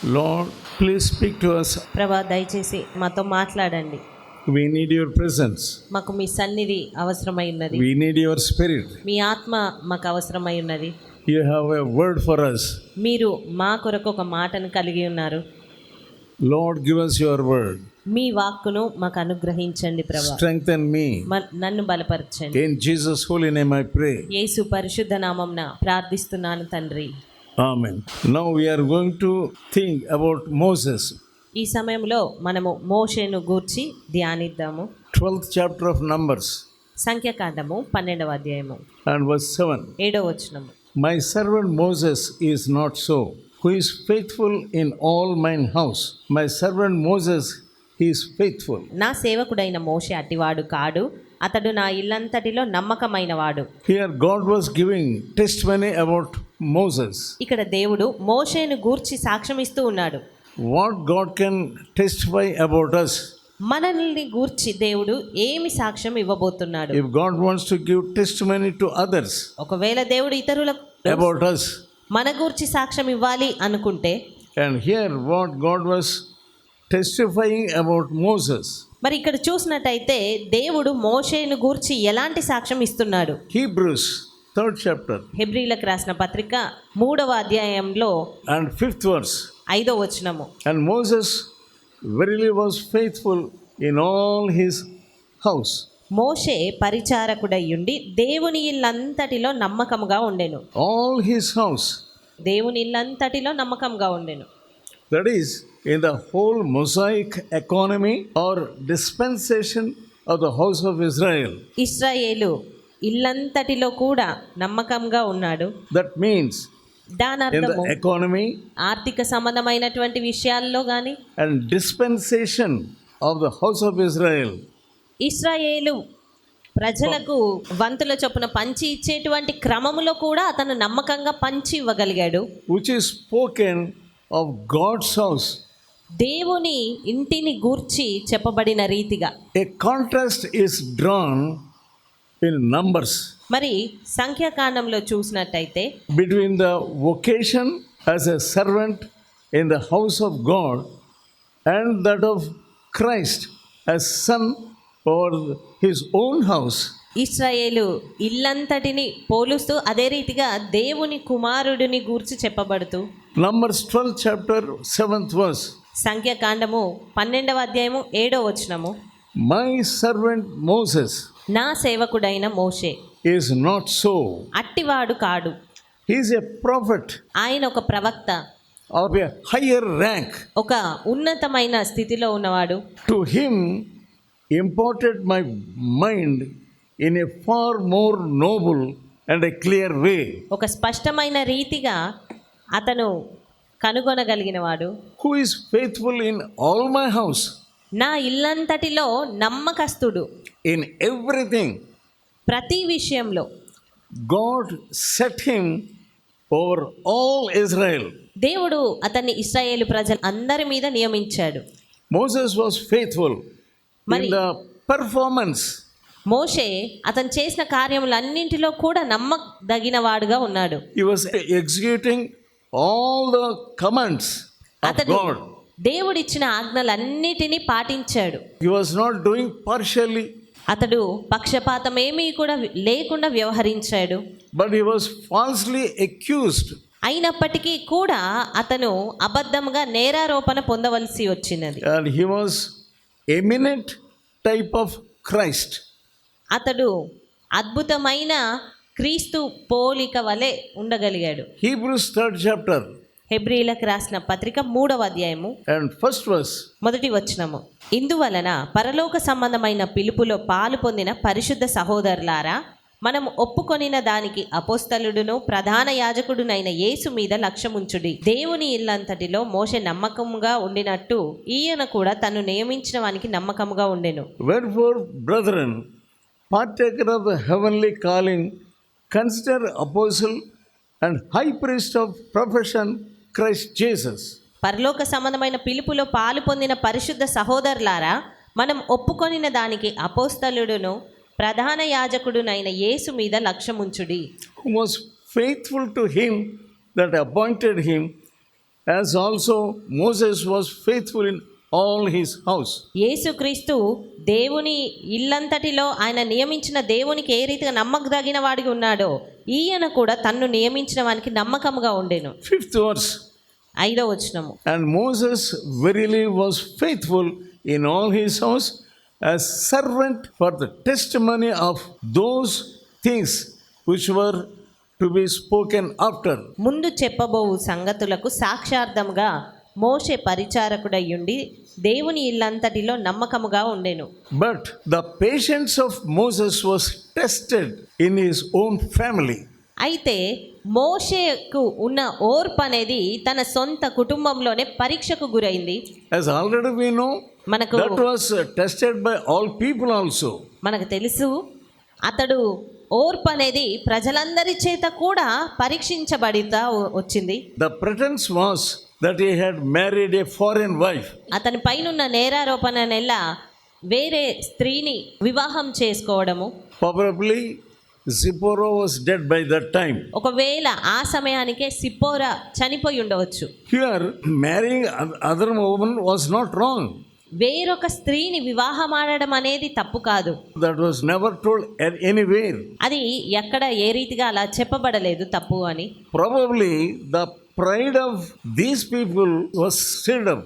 Lord, please speak to us. ప్రభా దయచేసి మాతో మాట్లాడండి. We need your presence. మాకు మీ సన్నిధి అవసరమై ఉన్నది. We need your spirit. మీ ఆత్మ మాకు అవసరమై ఉన్నది. You have a word for us. మీరు మా కొరకు ఒక మాటను కలిగి ఉన్నారు. Lord, give us your word. మీ వాక్కును మాకు అనుగ్రహించండి ప్రభా. Strengthen me. నన్ను బలపరచండి. In Jesus' holy name I pray. యేసు పరిశుద్ధ నామమున ప్రార్థిస్తున్నాను తండ్రి. Amen. Now we are going to think about Moses. ఈ సమయంలో మనము మోషేను గూర్చి ధ్యానిద్దాము. 12th chapter of Numbers సంఖ్యాకాండము 12వ అధ్యాయము and verse 7. 7వ వచనము. My servant Moses is not so, who is faithful in all mine house. My servant Moses, he is faithful. నా సేవకుడైన మోషే అట్టివాడు కాడు, అతడు నా ఇల్లంతటిలో నమ్మకమైన వాడు. Here God was giving testimony about Moses. ఇక్కడ దేవుడు మోషేను గూర్చి సాక్ష్యం ఇస్తూ ఉన్నాడు. What God can testify about us? మనల్ని గూర్చి దేవుడు ఏమి సాక్ష్యం ఇవ్వబోతున్నాడు? If God wants to give testimony to others ఒకవేళ దేవుడు ఇతరులకు about us, మన గూర్చి సాక్ష్యం ఇవ్వాలి అనుకుంటే, and here what God was testifying about Moses. మరి ఇక్కడ చూసినట్టయితే దేవుడు మోషేను గూర్చి ఎలాంటి సాక్ష్యం ఇస్తున్నాడు? Hebrews 3rd chapter హెబ్రీలకు రాసిన పత్రిక 3వ అధ్యాయంలో and 5th verse. 5వ వచనము. And Moses verily was faithful in all his house. మోషే పరిచారకుడై ఉండి దేవుని ఇల్లంతటిలో నమ్మకముగా ఉండెను. All his house. దేవుని ఇల్లంతటిలో నమ్మకంగా ఉండెను. That is, in the whole Mosaic economy or dispensation of the house of Israel. ఇశ్రాయేలు ఇల్లంతటిలో కూడా నమ్మకంగా ఉన్నాడు. That means దాని in అర్థము the economy ఆర్థిక సంబంధమైనటువంటి విషయాల్లో కానీ, and dispensation of the house of Israel. ఇశ్రాయేలు ప్రజలకు వంతుల చొప్పున పంచి ఇచ్చేటువంటి క్రమములో కూడా అతను నమ్మకంగా పంచి ఇవ్వగలిగాడు. Which is spoken of God's house. దేవుని ఇంటిని గూర్చి చెప్పబడిన రీతిగా A contrast is drawn in Numbers మరి సంఖ్యాకాండంలో చూసినట్టయితే between the vocation as a servant in the house of God and that of Christ as son over his own house. ఇశ్రాయేలు ఇల్లంతటిని పోలుస్తూ అదే రీతిగా దేవుని కుమారుడిని గూర్చి చెప్పబడుతూ Numbers 12th chapter 7th verse. సంఖ్యాకాండము 12వ అధ్యాయము 7వ వచనము. My servant Moses నా సేవకుడైన మోషే is not so. అట్టివాడు కాడు. He is a prophet ఆయన ఒక ప్రవక్త, of a higher rank. ఒక ఉన్నతమైన స్థితిలో ఉన్నవాడు. To him imparted my mind in a far more noble and a clear way. ఒక స్పష్టమైన రీతిగా అతను కనుగొనగలిగినవాడు. Who is faithful in all my house. నా ఇల్లంతటిలో నమ్మకస్తుడు. In everything ప్రతి విషయంలో God set him over all Israel. దేవుడు అతన్ని ఇశ్రాయేలు ప్రజలు అందరి మీద నియమించాడు. Moses was faithful in the performance. మోషే అతను చేసిన కార్యములన్నింటిలో కూడా నమ్మదగిన వాడుగా ఉన్నాడు. He was executing all the commands of అతడు God. దేవుడిచ్చిన ఆజ్ఞలన్నిటినీ పాటించాడు. He was not doing partially, అతడు పక్షపాతం ఏమీ కూడా లేకుండా వ్యవహరించాడు. but he was falsely accused. అయినప్పటికీ కూడా అతను అబద్ధంగా నేరారోపణ పొందవలసి వచ్చినది. And he was eminent type of Christ. అతడు అద్భుతమైన క్రీస్తు పోలిక వలె ఉండగలిగాడు. Hebrews 3rd chapter హెబ్రీలకు రాసిన పత్రిక 3వ అధ్యాయము and 1st verse. 1వ వచనము. ఇందువలన పరలోక సంబంధమైన పిలుపులో పాలు పొందిన పరిశుద్ధ సహోదరులారా, మనం ఒప్పుకొనిన దానికి అపోస్తలుడును ప్రధాన యాజకుడునైన యేసు మీద లక్ష్యముంచుడి. దేవుని ఇల్లంతటిలో మోషే నమ్మకముగా ఉండినట్టు ఈయన కూడా తను నియమించిన వానికి నమ్మకముగా ఉండెను. Wherefore, brethren, partaker of the heavenly calling, consider apostle and high priest of profession Christ Jesus. పరలోక సంబంధమైన పిలుపులో పాలు పొందిన పరిశుద్ధ సహోదరులారా, మనం ఒప్పుకొనిన దానికి అపోస్తలుడును ప్రధాన యాజకుడునైన యేసు మీద లక్ష్యముంచుడి. Who was faithful to him that appointed him, as also Moses was faithful in all his house. యేసుక్రీస్తు దేవుని ఇల్లంతటిలో ఆయన నియమించిన దేవునికి ఏ రీతిగా నమ్మకదగిన వాడిగా ఉన్నాడో ఈయన కూడా తన్ను నియమించిన వానికి నమ్మకముగా ఉండెను. 5th verse. 5వ వచనము. And Moses verily was faithful in all his house as servant for the testimony of those things which were to be spoken after. ముందు చెప్పబోవు సంగతులకు సాక్షార్థముగా మోషే పరిచారకుడయ్యుండి దేవుని ఇల్లంతటిలో నమ్మకముగా ఉండెను. But the patience of Moses was tested in his own family. అయితే మోషేకు ఉన్న ఓర్పు అనేది తన సొంత కుటుంబంలోనే పరీక్షకు గురైంది. As already we know, మనకు that was tested by all people also. మనకు తెలుసు అతడు ఓర్పు అనేది ప్రజలందరి చేత కూడా పరీక్షించబడితా వచ్చింది. The pretense was that he had married a foreign wife. అతని పైనున్న నేరారోపణ నెల వేరే స్త్రీని వివాహం చేసుకోవడము. Probably Zipporah was dead by that time. ఒకవేళ ఆ సమయానికే సిప్పోరా చనిపోయి ఉండవచ్చు. Here, marrying other woman was not wrong. వేరొక స్త్రీని వివాహం ఆడడం అనేది తప్పు కాదు. That was never told anywhere. అది ఎక్కడ ఏ రీతిగా అలా చెప్పబడలేదు తప్పు అని. Probably the pride of these people was stirred up.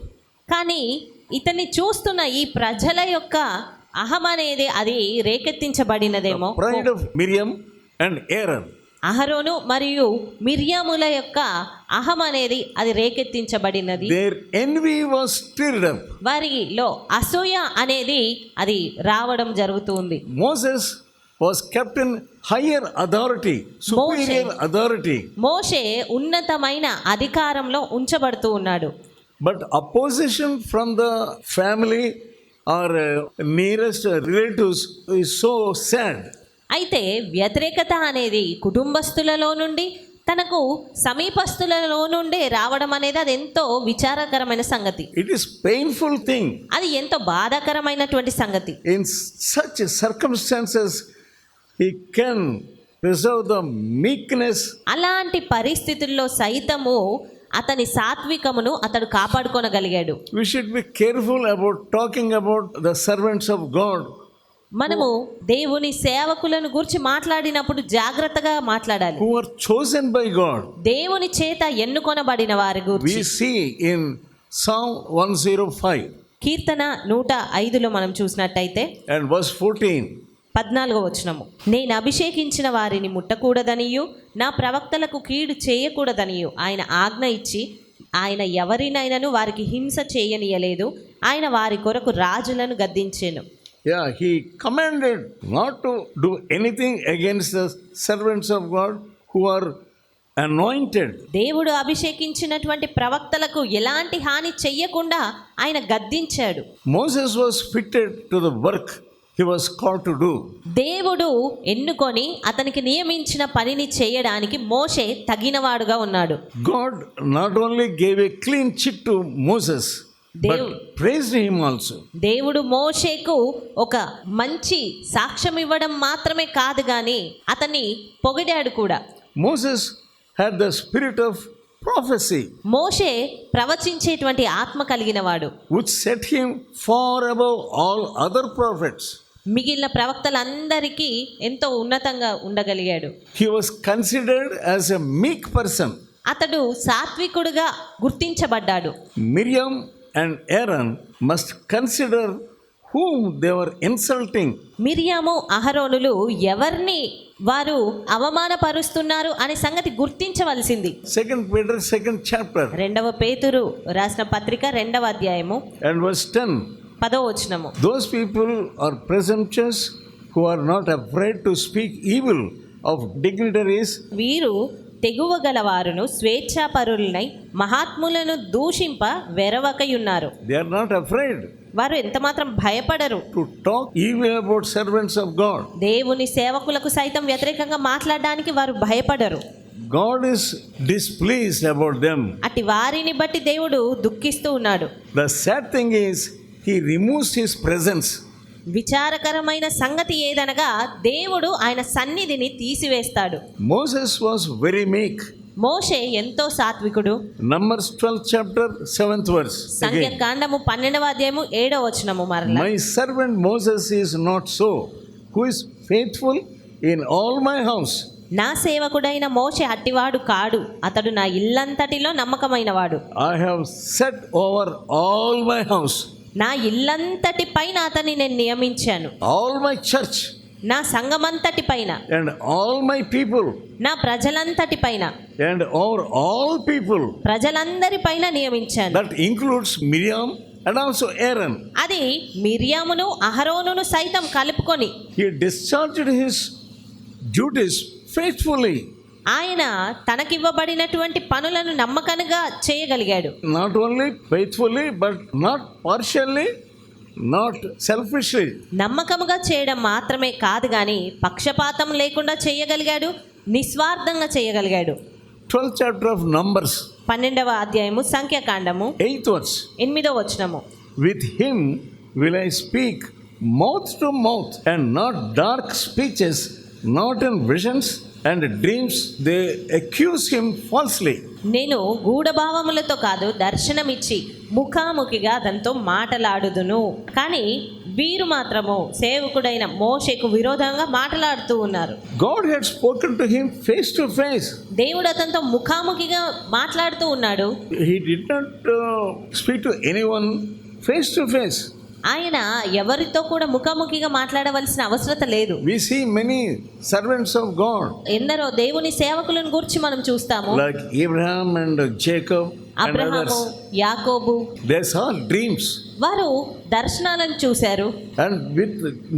కానీ ఇతన్ని చూస్తున్న ఈ ప్రజల యొక్క అహం అనేది అది రేకెత్తించబడినదేమో. Pride of Miriam and Aaron. అహరోను మరియు మిర్యాముల యొక్క అహం అనేది అది రేకెత్తించబడినది. Their envy was stirred up. వారిలో అసూయ అనేది అది రావడం జరుగుతుంది. Moses was kept in higher authority, superior authority. మోషే ఉన్నతమైన అధికారంలో ఉంచబడుతూ ఉన్నాడు. But opposition from the family or nearest relatives is so sad. అయితే వ్యతిరేకత అనేది కుటుంబస్తులలో నుండి తనకు సమీపస్తులలో నుండి రావడం అనేది అది ఎంతో విచారకరమైన సంగతి. It is painful thing. అది ఎంతో బాధాకరమైనటువంటి సంగతి. In such circumstances, he can preserve the meekness. అలాంటి పరిస్థితుల్లో సైతము అతని సాత్వికమును అతడు కాపాడుకోనగలిగాడు. We should be careful about talking about the servants of God. మనము దేవుని సేవకులను గురించి మాట్లాడినప్పుడు జాగ్రత్తగా మాట్లాడాలి. Who are chosen by God. దేవుని చేత ఎన్నుకొనబడిన వారి గురించి We see in Psalm 105 కీర్తన 105లో మనం చూసినట్టయితే and verse 14. 14వ వచనము. నేను అభిషేకించిన వారిని ముట్టకూడదనియు నా ప్రవక్తలకు కీడు చేయకూడదనియు ఆయన ఆజ్ఞ ఇచ్చి ఆయన ఎవరినైనాను వారికి హింస చేయనీయలేదు. ఆయన వారి కొరకు రాజులను గద్దించెను. Yeah, he commanded not to do anything against the servants of God who are anointed. దేవుడు అభిషేకించినటువంటి ప్రవక్తలకు ఎలాంటి హాని చెయ్యకుండా ఆయన గద్దించాడు. Moses was fitted to the work he was called to do. దేవుడు ఎన్నుకొని అతనికి నియమించిన పనిని చేయడానికి మోషే తగినవాడుగా ఉన్నాడు. God not only gave a clean chit to Moses, but praised him also. దేవుడు మోషేకు ఒక మంచి సాక్ష్యం ఇవ్వడం మాత్రమే కాదు కానీ అతన్ని పొగిడాడు కూడా. Moses had the spirit of prophecy, మోషే ప్రవచించేటువంటి ఆత్మ కలిగిన వాడు, which set him far above all other prophets. మిగిలిన ప్రవక్తలందరికీ ఎంతో ఉన్నతంగా ఉండగలిగాడు. He was considered as a meek person. అతడు సాత్వికుడుగా గుర్తించబడ్డాడు. Miriam and Aaron must consider whom they were insulting. Miriam అహరోనులు ఎవరిని వారు అవమానపరుస్తున్నారు అనే సంగతి గుర్తించవలసింది. 2 Peter 2nd chapter 2వ పేతురు రాసిన పత్రిక 2వ అధ్యాయము and verse 10. 10వ వచనము. Those people are presumptuous who are not afraid to speak evil of dignitaries. వీరు తెగువగలవారును స్వేచ్ఛాపరులనై మహాత్ములను దూషింప వెరవకయున్నారు. They are not afraid వారు ఎంతమాత్రం భయపడరు to talk evil about servants of God. దేవుని సేవకులకు సైతం వ్యతిరేకంగా మాట్లాడడానికి వారు భయపడరు. God is displeased about them. అట్టి వారిని బట్టి దేవుడు దుఃఖిస్తూ ఉన్నాడు. The sad thing is he removes his presence. విచారకరమైన సంగతి ఏదనగా దేవుడు ఆయన సన్నిధిని తీసివేస్తాడు. Moses was very meek. మోషే ఎంతో సాత్వికుడు. Numbers 12th chapter 7th verse. Again. సంఖ్యాకాండము 12వ అధ్యాయము 7వ వచనము మరలా. My servant Moses is not so, who is faithful in all my house. నా సేవకుడైన మోషే అట్టివాడు కాడు, అతడు నా ఇల్లంతటిలో నమ్మకమైన వాడు. I have set over all my house, నా ఇల్లంతటి పైన అతన్ని నేను నియమించాను. all my church, నా సంఘమంతటి పైన, and all my people, నా ప్రజలంతటి పైన, and over all people. ప్రజలందరి పైన నియమించాను. That includes Miriam and also Aaron. అది మిర్యామును అహరోనును సైతం కలుపుకొని He discharged his duties faithfully. ఆయన తనకివ్వబడినటువంటి పనులను నమ్మకంగా చేయగలిగాడు. Not only faithfully, but not partially, not selfishly. నమ్మకముగా చేయడం మాత్రమే కాదు కానీ పక్షపాతం లేకుండా చేయగలిగాడు, నిస్వార్థంగా చేయగలిగాడు. 12th chapter of Numbers, 12వ అధ్యాయము సంఖ్యాకాండము 8th verse. 8వ వచనము. With him will I speak mouth to mouth, and not dark speeches, not in visions and dreams. They accuse him falsely. నేను గూఢభావములతో కాదు, దర్శనమిచ్చి ముఖాముఖిగా అతనితో మాటలాడుదును. కానీ వీరు మాత్రము సేవకుడైన మోషేకు విరోధంగా మాట్లాడుతూ ఉన్నారు. God had spoken to him face to face. దేవుడు అతనితో ముఖాముఖిగా మాట్లాడుతూ ఉన్నాడు. He did not speak to anyone face to face. ఆయన ఎవరితో కూడా ముఖాముఖిగా మాట్లాడవలసిన అవసరం లేదు. We see many servants of God, ఎందరో దేవుని సేవకులను గురించి మనం చూస్తాము. like Abraham and Jacob and Abraham, others. యాకోబు, They saw dreams. వారు దర్శనాలను చూశారు. And with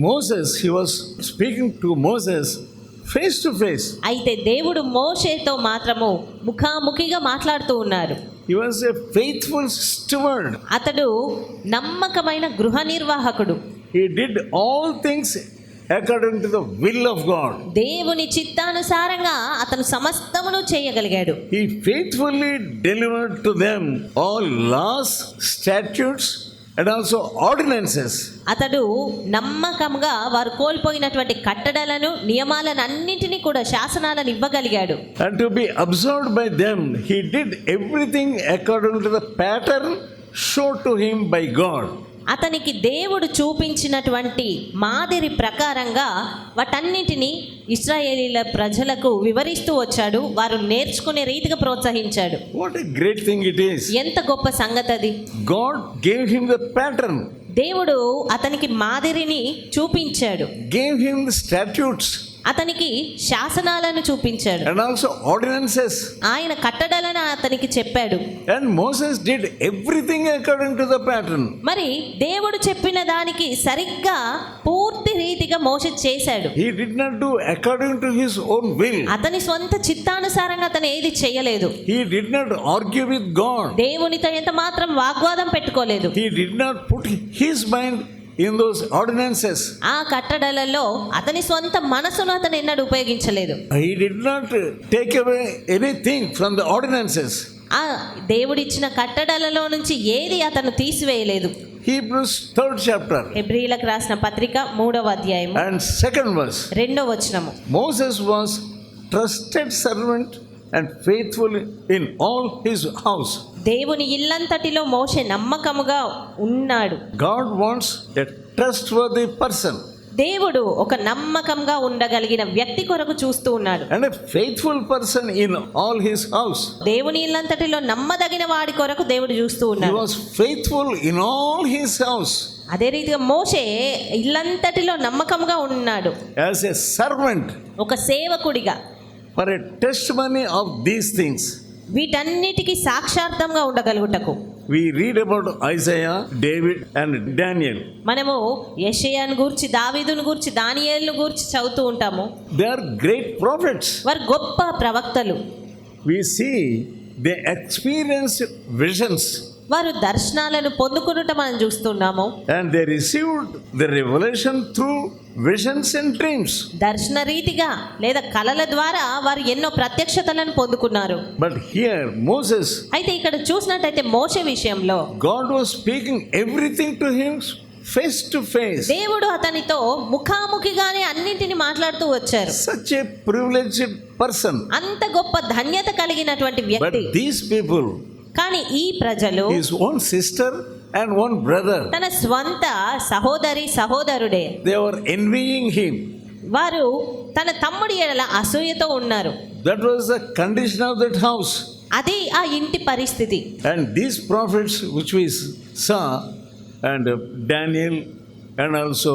Moses, he was speaking to Moses face to face. అయితే దేవుడు మోషేతో మాత్రము ముఖాముఖిగా మాట్లాడుతూ ఉన్నారు. He was a faithful steward. అతడు నమ్మకమైన గృహ నిర్వాహకుడు. He did all things according to the will of God. దేవుని చిత్తానుసారంగా అతను సమస్తమును చేయగలిగాడు. He faithfully delivered to them all laws, statutes, and also ordinances. అతడు నమ్మకంగా వారు కోల్పోయినటువంటి కట్టడలను, నియమాలను అన్నింటినీ కూడా, శాసనాలను ఇవ్వగలిగాడు. And to be observed by them, he did everything according to the pattern shown to him by God. అతనికి దేవుడు చూపించినటువంటి మాదిరి ప్రకారంగా వాటన్నింటినీ ఇశ్రాయేలీల ప్రజలకు వివరిస్తూ వచ్చాడు. వారు నేర్చుకునే రీతిగా ప్రోత్సహించాడు. What a great thing it is. ఎంత గొప్ప సంగతి అది. God gave him the pattern, దేవుడు అతనికి మాదిరిని చూపించాడు, gave him the statutes, అతనికి శాసనాలను చూపించాడు, and also ordinances. ఆయన కట్టడలను అతనికి చెప్పాడు. And Moses did everything according to the pattern. మరి దేవుడు చెప్పిన దానికి సరిగ్గా పూర్తి రీతిగా మోషే చేశాడు. He did not do according to his own will. అతని స్వంత చిత్తానుసారంగా అతను ఏది చేయలేదు. He did not argue with God. దేవునితో ఎంత మాత్రం వాగ్వాదం పెట్టుకోలేదు. He did not put his mind in those ordinances. ఆ కట్టడలలో అతని స్వంత మనసును అతను ఎన్నడూ ఉపయోగించలేదు. He did not take away anything from the ordinances. ఆ దేవుడిచ్చిన కట్టడలలో నుంచి ఏది అతను తీసివేయలేదు. Hebrews 3rd chapter హెబ్రీయులకు రాసిన పత్రిక 3వ అధ్యాయం and 2nd verse. 2వ వచనము. Moses was trusted servant and faithful in all his house. దేవుని ఇల్లంతటిలో మోషే నమ్మకముగా ఉన్నాడు. God wants a trustworthy person దేవుడు ఒక నమ్మకంగా ఉండగలిగిన వ్యక్తి కొరకు చూస్తూ ఉన్నాడు. and a faithful person in all his house. దేవుని ఇల్లంతటిలో నమ్మదగిన వాడి కొరకు దేవుడు చూస్తూ He ఉన్నాడు. was faithful in all his house అదే రీతిగా మోషే ఇల్లంతటిలో నమ్మకంగా ఉన్నాడు, as a servant ఒక సేవకుడిగా. for a testimony of these things. వీటన్నిటికీ సాక్షార్థంగా ఉండగలుగుటకు. We read about Isaiah, David and Daniel. మనము యెషయాను గూర్చి, దావీదును గూర్చి, దానియేలును గూర్చి చదువుతూ ఉంటాము. They are great prophets. వారు గొప్ప ప్రవక్తలు. We see they experienced visions వారు దర్శనాలను పొందుకునుట మనం చూస్తున్నాము. and they received the revelation through visions and dreams. దర్శన రీతిగా లేదా కలల ద్వారా వారు ఎన్నో ప్రత్యక్షతలను పొందుకున్నారు. But here Moses, అయితే ఇక్కడ చూసినట్టయితే మోషే విషయంలో God was speaking everything to him face to face. దేవుడు అతనితో ముఖాముఖిగానే అన్నింటిని మాట్లాడుతూ వచ్చారు. Such a privileged person. అంత గొప్ప ధన్యత కలిగినటువంటి But వ్యక్తి. these people, కానీ ఈ ప్రజలు his own sister and one brother, తన స్వంత సహోదరుడే. they were envying him. వారు తన తమ్ముడి ఎడల అసూయతో ఉన్నారు. That was the condition of that house. అది ఆ ఇంటి పరిస్థితి. And these prophets which we saw, and Daniel and also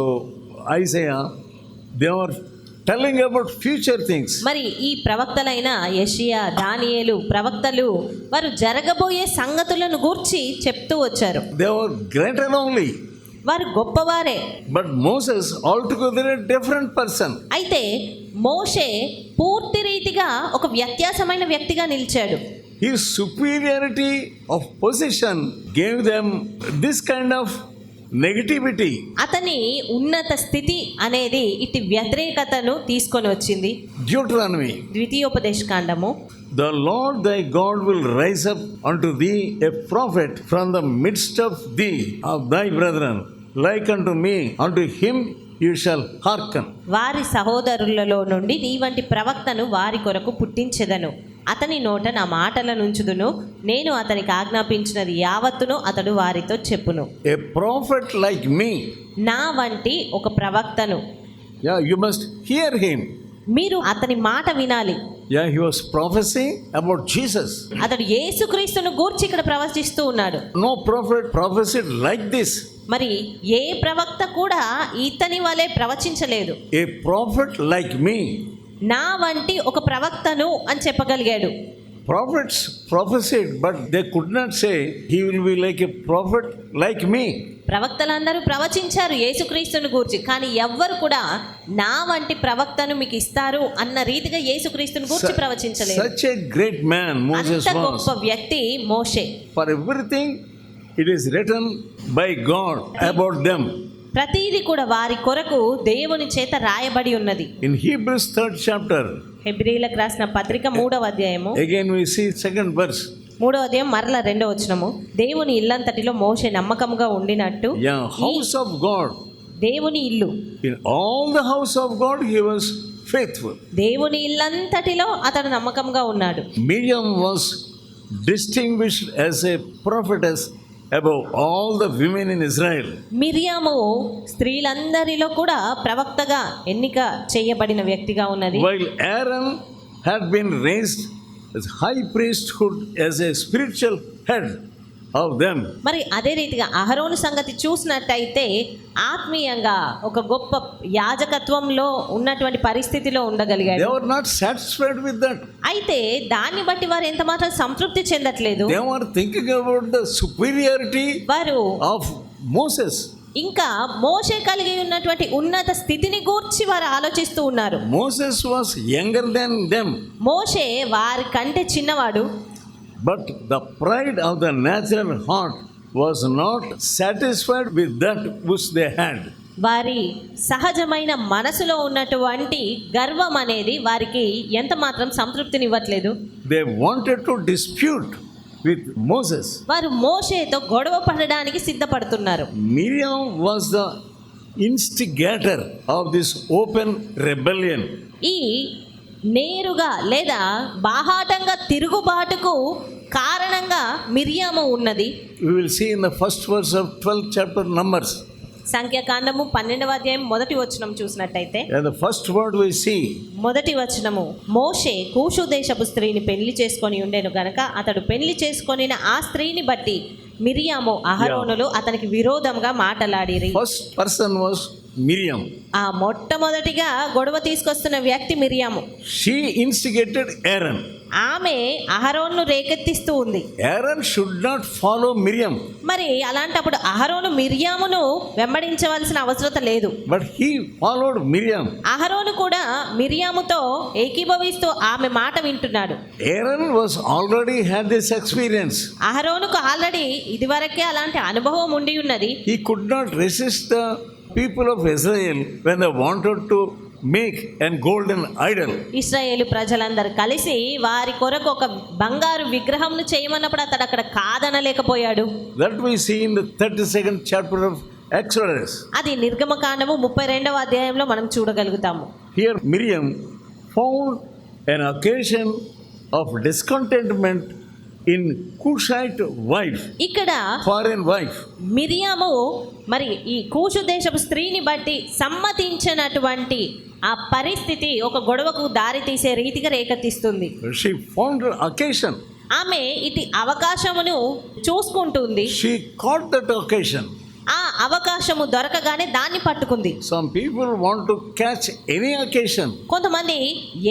Isaiah, they were telling about future things. మరి ఈ ప్రవక్తలైన యెషయా, దానియేలు ప్రవక్తలు వారు జరగబోయే సంగతులను గూర్చి చెప్తూ వచ్చారు. They were greater only. వారు గొప్పవారే. But Moses altogether a different person. అయితే మోషే పూర్తి రీతిగా ఒక వ్యత్యాసమైన వ్యక్తిగా నిలిచాడు. His superiority of position gave them this kind of negativity. అతని ఉన్నత స్థితి అనేది ఇటు వ్యతిరేకతను తీసుకొని వచ్చింది. Deuteronomy. ద్వితీయోపదేశకాండము. The Lord thy God will rise up unto thee a prophet from the midst of thee, of thy brethren, like unto me, unto him you shall hearken. వారి సహోదరులలో నుండి నీ వంటి ప్రవక్తను వారి కొరకు పుట్టించెదను. అతని నోట నా మాటలనుంచుదును. నేను అతనికి ఆజ్ఞాపించినది యావత్తును అతడు వారితో చెప్పును. A prophet like me. నా వంటి ఒక ప్రవక్తను. Yeah, you must hear him. మీరు అతని మాట వినాలి. Yeah, he was prophesying about Jesus. అతడు యేసుక్రీస్తును గూర్చి ఇక్కడ ప్రవచిస్తూ ఉన్నాడు. No prophet prophesied like this. మరి ఏ ప్రవక్త కూడా ఇతని వలె ప్రవచించలేదు. A prophet like me. నా వంటి ఒక ప్రవక్తను అని చెప్పగలిగాడు. Prophets prophesied, but they could not say he will be like a prophet like me. ప్రవక్తలందరూ ప్రవచించారు యేసుక్రీస్తును గూర్చి, కానీ ఎవ్వరు కూడా నా వంటి ప్రవక్తను మీకు ఇస్తారు అన్న రీతిగా యేసుక్రీస్తును గూర్చి ప్రవచించలేదు. Such a great man Moses అంత గొప్ప was. వ్యక్తి మోషే. For everything it is written by God about them. ప్రతిదీ కూడా వారి కొరకు దేవుని చేత రాయబడి ఉన్నది. In Hebrews 3rd chapter, హెబ్రీయులకు రాసిన పత్రిక 3వ అధ్యాయము. again we see 2nd verse. 3వ అధ్యాయం మరలా 2వ వచనము. దేవుని ఇల్లంతటిలో మోషే నమ్మకముగా ఉండినట్టు. Yeah, house of God. దేవుని ఇల్లు. In all the house of God he was faithful. దేవుని ఇల్లంతటిలో అతడు నమ్మకంగా ఉన్నాడు. Miriam was distinguished as a prophetess above all the women in Israel. Miriam స్త్రీలందరిలో కూడా ప్రవక్తగా ఎన్నిక చేయబడిన వ్యక్తిగా ఉన్నది. While Aaron had been raised as high priesthood as a spiritual head of them. మరి అదే రీతిగా అహరోను సంగతి చూసినట్టయితే ఆత్మీయంగా ఒక గొప్ప యాజకత్వంలో ఉన్నటువంటి పరిస్థితిలో ఉండగలిగాడు. They were not satisfied with that. అయితే దాన్ని బట్టి వారు ఎంత మాత్రం సంతృప్తి చెందట్లేదు. They were thinking about the superiority వారు of Moses. ఇంకా మోషే కలిగి ఉన్నటువంటి ఉన్నత స్థితిని గూర్చి వారు ఆలోచిస్తూ ఉన్నారు. Moses was younger than them. మోషే వారి కంటే చిన్నవాడు. But the pride of the natural heart was not satisfied with that which they had. వారి సహజమైన మనసులో ఉన్నటువంటి గర్వం అనేది వారికి ఎంత మాత్రం సంతృప్తినివ్వట్లేదు. They wanted to dispute with Moses. వారు మోషేతో గొడవ పడడానికి సిద్ధపడుతున్నారు. Miriam was the instigator of this open rebellion. ఈ నేరుగా లేదా బాహాటంగా తిరుగుబాటుకు కారణంగా మిరియాము ఉన్నది. We will see in the first verse of 12th chapter Numbers. సంఖ్యాకాండము 12వ అధ్యాయం మొదటి వచనం చూసినట్టయితే, And the first word we see, మొదటి వచనము, మోషే కూషు దేశపు స్త్రీని పెళ్లి చేసుకొని ఉండెను గనక అతడు పెళ్లి చేసుకొనిన ఆ స్త్రీని బట్టి మిరియాము అహరోనులు అతనికి విరోధంగా మాటలాడిరి. first person was Miriam. ఆ మొట్టమొదటిగా గొడవ తీసుకొస్తున్న వ్యక్తి మిరియాము. She instigated Aaron. ఆమె అహరోన్ను రేకెత్తిస్తూ ఉంది. Aaron should not follow Miriam. మరి అలాంటప్పుడు అహరోను మిరియామును వెంబడించవలసిన అవసరం లేదు. But he followed Miriam. అహరోను కూడా మిరియాముతో ఏకీభవిస్తూ ఆమె మాట వింటున్నాడు. Aaron was already had this experience. అహరోనుకు ఆల్రెడీ ఇదివరకే అలాంటి అనుభవం ఉండి ఉన్నది. He could not resist the people of Israel when they wanted to make a golden idol. ఇశ్రాయేలు ప్రజలందరూ కలిసి వారి కొరకు ఒక బంగారు విగ్రహంను చేయమన్నప్పుడు అతడు అక్కడ కాదనలేకపోయాడు. That we see in the 32nd chapter of Exodus. అది నిర్గమకాండము 32వ అధ్యాయంలో మనం చూడగలుగుతాము. Here Miriam found an occasion of discontentment in Cushite wife, ఇక్కడ foreign wife. మిరియాము మరి ఈ కూషు దేశపు స్త్రీని బట్టి సమ్మతించినటువంటి ఆ పరిస్థితి ఒక గొడవకు దారి తీసే రీతిగా రేకెత్తిస్తుంది. She found an occasion. ఆమె ఇటు అవకాశమును చూసుకుంటుంది. She caught that occasion. ఆ అవకాశము దొరకగానే దాన్ని పట్టుకుంది. Some people want to catch any occasion కొంతమంది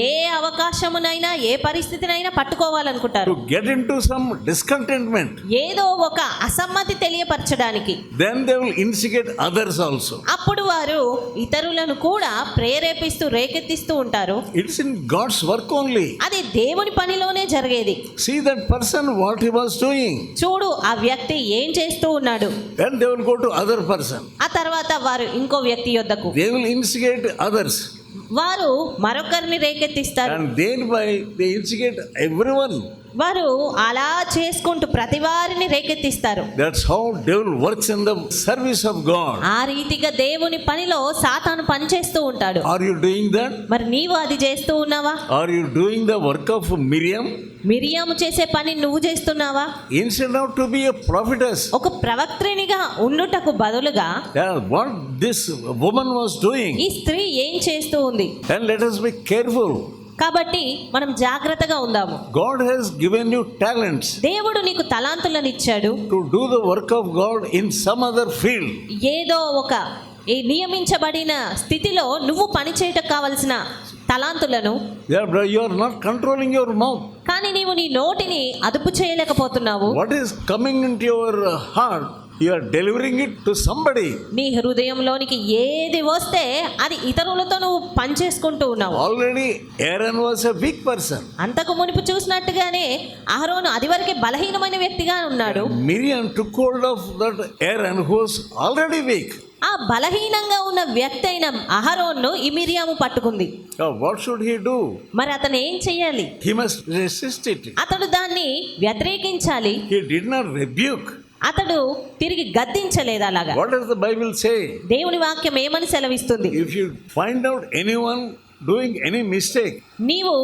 ఏ అవకాశమునైనా ఏ పరిస్థితినైనా పట్టుకోవాలనుకుంటారు, to get into some discontentment. ఏదో ఒక అసమ్మతి తెలియపరచడానికి. Then they will instigate others also. అప్పుడు వారు ఇతరులను కూడా ప్రేరేపిస్తూ రేకెత్తిస్తూ ఉంటారు. It's in God's work only. అది దేవుని పనిలోనే జరిగేది. See that person what he was doing. చూడు ఆ వ్యక్తి ఏం చేస్తూ ఉన్నాడు. Then they will go to other person. ఆ తర్వాత వారు ఇంకో వ్యక్తి యొద్దకు, They will instigate others. వారు మరొకరిని రేకెత్తిస్తారు. And thereby they instigate everyone. వారు అలా చేసుకుంటూ ప్రతి వారిని రేకెత్తిస్తారు. That's how devil works in the service of God. ఆ రీతిగా దేవుని పనిలో సాతాను పని చేస్తూ ఉంటాడు. Are you doing that? మరి నీవు అది చేస్తూ ఉన్నావా? Are you doing the work of Miriam? Miriam చేసే పని నువ్వు చేస్తున్నావా? Instead of to be a prophetess, ఒక ప్రవక్త్రినిగా ఉండుటకు బదులుగా what this woman was doing. ఈ స్త్రీ ఏం చేస్తూ ఉంది? And let us be careful. కాబట్టి మనం జాగ్రత్తగా ఉందాము. God has given you talents దేవుడు నీకు తలాంతులను ఇచ్చాడు. to do the work of God in some other field. ఏదో ఒక ఈ నియమించబడిన స్థితిలో నువ్వు పని చేయటకు కావలసిన తలాంతులను, You are not controlling your mouth. కానీ నీవు నీ నోటిని అదుపు చేయలేకపోతున్నావు. What is coming into your heart, you are delivering it to somebody. నీ హృదయంలోనికి ఏది వస్తే అది ఇతరులతో నువ్వు పని చేసుకుంటూ ఉన్నావు. Already Aaron was a weak person. అంతకు మునుపు చూసినట్టుగానే అహరోను అది వరకే బలహీనమైన వ్యక్తిగా ఉన్నాడు. Miriam took hold of that Aaron who was already weak. ఆ బలహీనంగా ఉన్న వ్యక్తి అయిన అహరోన్ను ఈ మిరియాము పట్టుకుంది. Now what should he do? మరి అతను ఏం చెయ్యాలి? He must resist it. అతడు దాన్ని వ్యతిరేకించాలి. He did not rebuke. అతడు తిరిగి గద్దించలేదు. అలాగా What does the Bible say? దేవుని వాక్యం ఏమని సెలవిస్తుంది? If you find out anyone doing any mistake, నీవు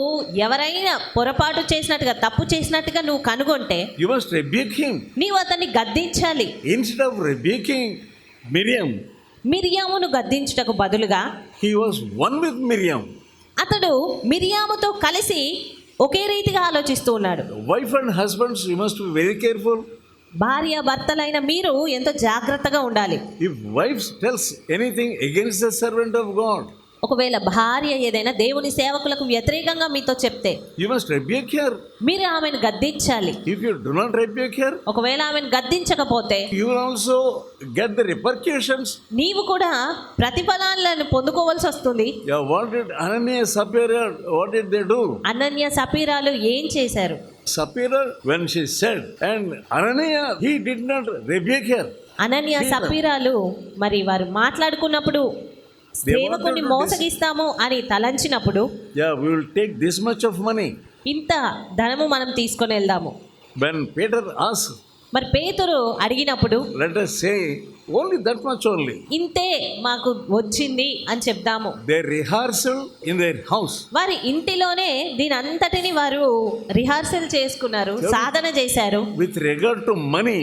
ఎవరైనా పొరపాటు చేసినట్టుగా తప్పు చేసినట్టుగా నువ్వు కనుగొంటే you must rebuke him. నీవు అతన్ని గద్దించాలి. Instead of rebuking Miriam, మిరియామును గద్దించుటకు బదులుగా he was one with Miriam. అతడు మిరియాముతో కలిసి ఒకే రీతిగా ఆలోచిస్తూ ఉన్నాడు. Wife and husbands, you must be very careful. భార్య భర్తలైన మీరు ఎంతో జాగ్రత్తగా ఉండాలి. If wife tells anything against the servant of God, ఒకవేళ భార్య ఏదైనా దేవుని సేవకులకు వ్యతిరేకంగా మీతో చెప్తే you must rebuke her. మీరు ఆమెను గద్దించాలి. If you do not rebuke her, ఒకవేళ ఆమెను గద్దించకపోతే you will also get the repercussions. నీవు కూడా ప్రతిఫలాలను పొందుకోవాల్సి వస్తుంది. Yeah, what did Ananias, Sapphira, what did they do? Ananya సపీరాలు ఏం చేశారు? Sapphira, when she said, and Ananias, he did not rebuke her. Ananya సపీరాలు మరి వారు మాట్లాడుకున్నప్పుడు సేవకుని మోసగిస్తాము అని తలంచినప్పుడు, Yeah, we will take this much of money. ఇంత ధనము మనం తీసుకొని వెళ్దాము. When Peter asked, మరి పేతురు అడిగినప్పుడు let us say only that much only. ఇంతే మాకు వచ్చింది అని చెప్దాము. They rehearsal in their house. వారి ఇంటిలోనే దీని అంతటిని వారు రిహార్సల్ చేసుకున్నారు, సాధన చేశారు. With regard to money,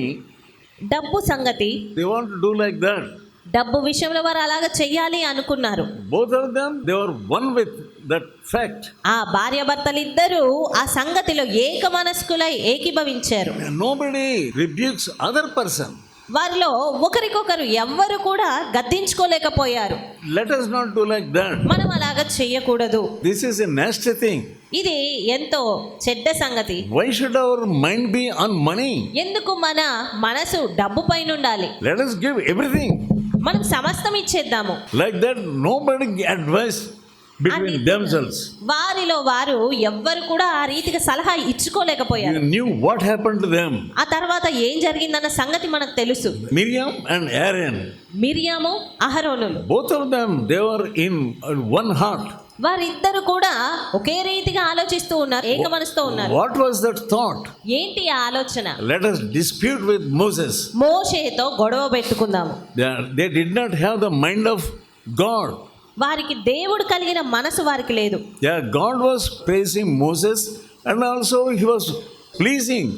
డబ్బు సంగతి, they want to do like that. డబ్బు విషయంలో వారు అలాగ చెయ్యాలి అనుకున్నారు. Both of them, they were one with that fact. ఆ భార్యాభర్తలు ఇద్దరూ ఆ సంగతిలో ఏక మనస్కులై ఏకీభవించారు. Nobody rebukes other person. వారిలో ఒకరికొకరు ఎవ్వరు కూడా గద్దించుకోలేకపోయారు. Let us not do like that. మనం అలాగ చెయ్యకూడదు. This is a nasty thing. ఇది ఎంతో చెడ్డ సంగతి. Why should our mind be on money? ఎందుకు మన మనసు డబ్బు పైన ఉండాలి? Let us give everything. మనం సమస్తం ఇచ్చేద్దాము. Like that, nobody advised between themselves. వారిలో వారు ఎవ్వరు కూడా ఆ రీతిగా సలహా ఇచ్చుకోలేకపోయారు. You knew what happened to them. ఆ తర్వాత ఏం జరిగిందన్న సంగతి మనకు తెలుసు. Miriam and Aaron, Miriam అహరోనులు both of them, they were in one heart. వారిద్దరు కూడా ఒకే రీతిగా ఆలోచిస్తూ ఉన్నారు, ఏక మనసుతో ఉన్నారు. What was that thought? ఏంటి ఆ ఆలోచన? Let us dispute with Moses. మోషేతో గొడవ పెట్టుకుందాము. They did not have the mind of God. వారికి దేవుడు కలిగిన మనసు వారికి లేదు. Yeah, God was praising Moses and also he was pleasing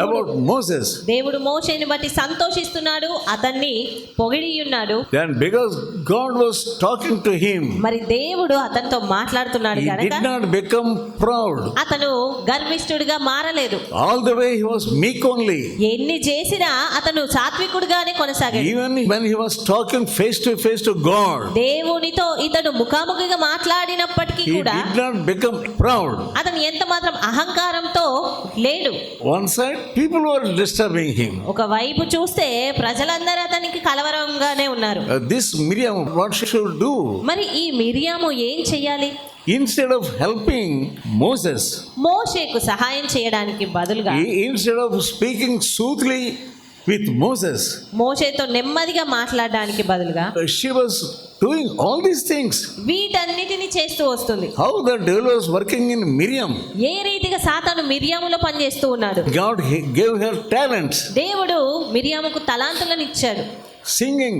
about Moses. దేవుడు మోషేని బట్టి సంతోషిస్తున్నాడు, అతన్ని పొగిడి ఉన్నాడు. Then because God was talking to him, మరి దేవుడు అతనితో మాట్లాడుతున్నాడు he గనుక did not become proud. అతను గర్విష్ఠుడిగా మారలేదు. All the way he was meek only. ఎన్ని చేసినా అతను సాత్వికుడిగానే కొనసాగాడు. Even when he was talking face to face to God, దేవునితో ఇతడు ముఖాముఖిగా మాట్లాడినప్పటికీ he కూడా did not become proud. అతను ఎంత మాత్రం అహంకారంతో లేడు. One side people were disturbing him. ఒక వైపు చూస్తే ప్రజలందరూ అతనికి కలవరంగానే ఉన్నారు. This Miriam, what she should do? మరి ఈ మిరియాము ఏం చెయ్యాలి? Instead of helping Moses, మోషేకు సహాయం చేయడానికి బదులుగా, instead of speaking soothly with Moses, మోషేతో నెమ్మదిగా మాట్లాడడానికి బదులుగా she was doing all these things. వీటన్నిటిని చేస్తూ వస్తుంది. How the devil was working in Miriam. ఏ రీతిగా సాతాను మిరియాములో పనిచేస్తూ ఉన్నాడు. God gave her talents. దేవుడు మిరియాముకు తలాంతులను ఇచ్చాడు. Singing,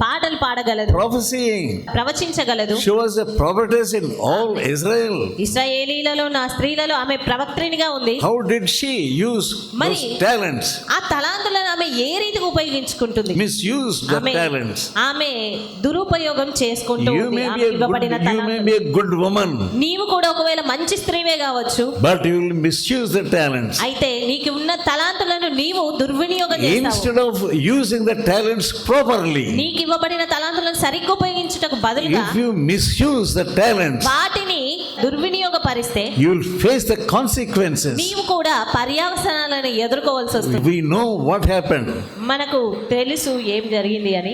పాటలు పాడగలదు, prophesying. ప్రవచించగలదు. She was a prophetess in all Israel. ఇశ్రాయేలీలలో నా స్త్రీలలో ఆమె ప్రవక్త్రినిగా ఉంది. How did she use those talents? ఆ తలాంతులను ఆమె ఏ రీతిగా ఉపయోగించుకుంటుంది? Misuse the talents. ఆమె దురుపయోగం చేసుకుంటూ You ఉంది. may ఆమె ఇవ్వబడిన be a good woman, నీవు కూడా ఒకవేళ మంచి స్త్రీవే కావచ్చు, but you will misuse the talents. అయితే నీకు ఉన్న తలాంతులను నీవు దుర్వినియోగం చేస్తావు. Instead of using the talents properly, నీకు ఇవ్వబడిన తలాంతులను సరిగ్గా ఉపయోగించుటకు బదులుగా if you misuse the talents, వాటిని దుర్వినియోగపరిస్తే you will face the consequences. నీవు కూడా పర్యవసానాలను ఎదుర్కోవాల్సి వస్తుంది. We know what happened. మనకు తెలుసు ఏం జరిగింది అని.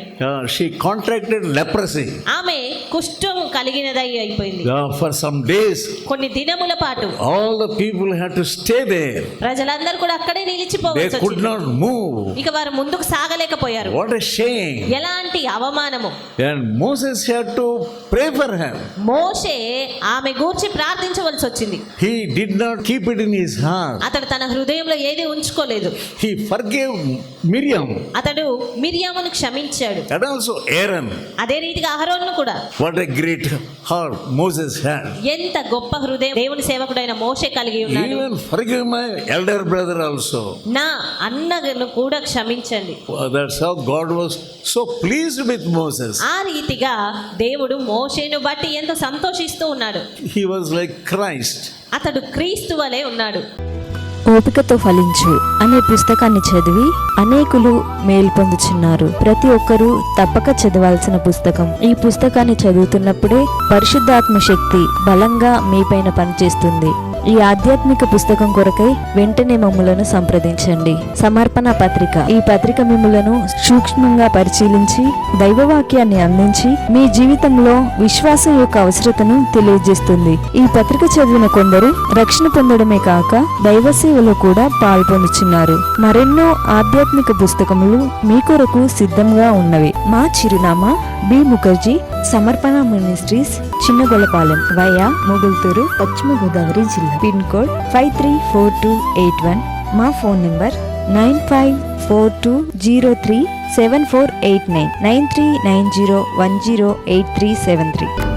She contracted leprosy. ఆమె కుష్ఠం కలిగినదై అయిపోయింది. For some days, కొన్ని దినముల పాటు all the people had to stay there. ప్రజలందరూ కూడా అక్కడే They నిలిచిపోవాల్సి could వచ్చింది. not move. ఇక వారు ముందుకు సాగలేకపోయారు. What a shame. ఎలాంటి అవమానము. And Moses had to pray for her. మోషే ఆమె గూర్చి ప్రార్థించవలసి వచ్చింది. He did not keep it in his heart. అతడు తన హృదయంలో ఏది ఉంచుకోలేదు. He forgave Miriam అతడు మిరియామును క్షమించాడు. and also Aaron. అదే రీతిగా అహరోనును కూడా. What a great heart Moses had. ఎంత గొప్ప హృదయం దేవుని సేవకుడైన మోషే కలిగి ఉన్నాడు. Even forgive my elder brother also. నా అన్నను కూడా క్షమించండి. That's how God was so pleased with Moses. ఆ రీతిగా దేవుడు మోషేను బట్టి ఎంతో సంతోషిస్తూ ఉన్నాడు. He was like Christ. అతడు క్రీస్తు వలె ఉన్నాడు. ఓపికతో ఫలించు అనే పుస్తకాన్ని చదివి అనేకులు మేలు పొందుచున్నారు. ప్రతి ఒక్కరూ తప్పక చదవాల్సిన పుస్తకం. ఈ పుస్తకాన్ని చదువుతున్నప్పుడే పరిశుద్ధాత్మ శక్తి బలంగా మీపైన పనిచేస్తుంది. ఈ ఆధ్యాత్మిక పుస్తకం కొరకై వెంటనే మమ్ములను సంప్రదించండి. సమర్పణ పత్రిక. ఈ పత్రిక మిమ్ములను సూక్ష్మంగా పరిశీలించి దైవవాక్యాన్ని అందించి మీ జీవితంలో విశ్వాసం యొక్క అవసరతను తెలియజేస్తుంది. ఈ పత్రిక చదివిన కొందరు రక్షణ పొందడమే కాక దైవ సేవలో కూడా పాల్పొందుచున్నారు. మరెన్నో ఆధ్యాత్మిక పుస్తకములు మీ కొరకు సిద్ధంగా ఉన్నవి. మా చిరునామా బి ముఖర్జీ, సమర్పణ మినిస్ట్రీస్, చిన్నగొలపాలెం, వయా మొగుల్తూరు, పశ్చిమ గోదావరి జిల్లా. Pin code 534281. మా ఫోన్ నంబర్ 9542037489, 9390108373.